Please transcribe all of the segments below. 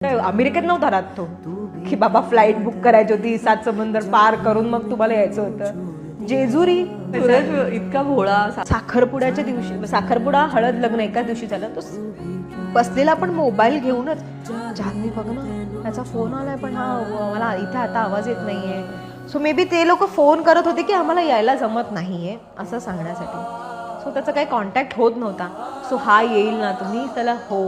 अमेरिकेत नव्हता राहत तो की बाबा फ्लाईट बुक करायची होती 7 समुद्र पार करून मग तुम्हाला यायचं होतं. जेजुरी सूरज इतका भोळा. साखरपुड्याच्या दिवशी साखरपुडा हळद लग्न एकाच दिवशी झालं. तो बसलेला पण मोबाईल घेऊनच जान्हवी बघ ना त्याचा फोन आलाय पण हा मला इथे आता आवाज येत नाहीये. सो मे बी ते लोक फोन करत होते की आम्हाला यायला जमत नाहीये असं सांगण्यासाठी. सो त्याचा काही कॉन्टॅक्ट होत नव्हता. सो हा येईल ना तुम्ही त्याला हो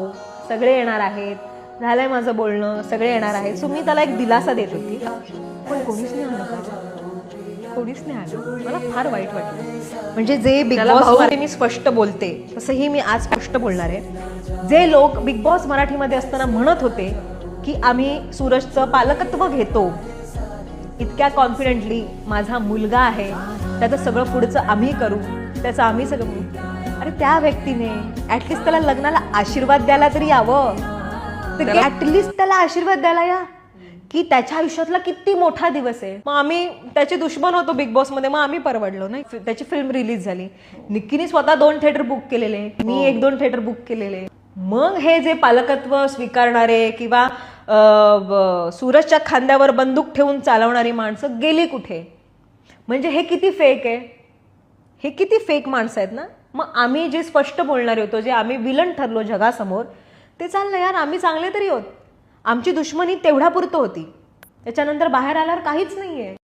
सगळे येणार आहेत झालंय माझं बोलणं सगळे येणार आहेत. सो मी त्याला एक दिलासा देत होती पण कोणीच नाही आलं. कोणीच नाही आलं. मला फार वाईट वाटलं. म्हणजे जे बिग बॉस मी स्पष्ट बोलते तसंही मी आज स्पष्ट बोलणार आहे. जे लोक बिग बॉस मराठीमध्ये असताना म्हणत होते की आम्ही सूरजचं पालकत्व घेतो इतक्या कॉन्फिडेंटली माझा मुलगा आहे त्याचं सगळं पुढचं आम्ही करू त्याचं आम्ही सगळं अरे त्या व्यक्तीने ऍटलिस्ट त्याला लग्नाला आशीर्वाद द्यायला तरी यावं. ऍटलिस्ट त्याला आशीर्वाद द्यायला या की त्याच्या आयुष्यातला किती मोठा दिवस आहे. मग आम्ही त्याचे दुश्मन होतो बिग बॉस मध्ये मग आम्ही परवडलो नाही. त्याची फिल्म रिलीज झाली. निक्कीने स्वतः 2 थिएटर बुक केलेले मी 1-2 थिएटर बुक केलेले. मग हे जे पालकत्व स्वीकारणारे किंवा सूरजच्या खांद्यावर बंदूक ठेवून चालवणारी माणसं गेली कुठे. म्हणजे हे किती फेक आहे. हे किती फेक माणसं आहेत ना. मग आम्ही जे स्पष्ट बोलणारे होतो जे आम्ही विलन ठरलो जगासमोर ते चाललं यार आम्ही चांगले तरी होत. आमची दुश्मनी तेवढ्यापुरतं होती. त्याच्यानंतर बाहेर आल्यावर काहीच नाहीये.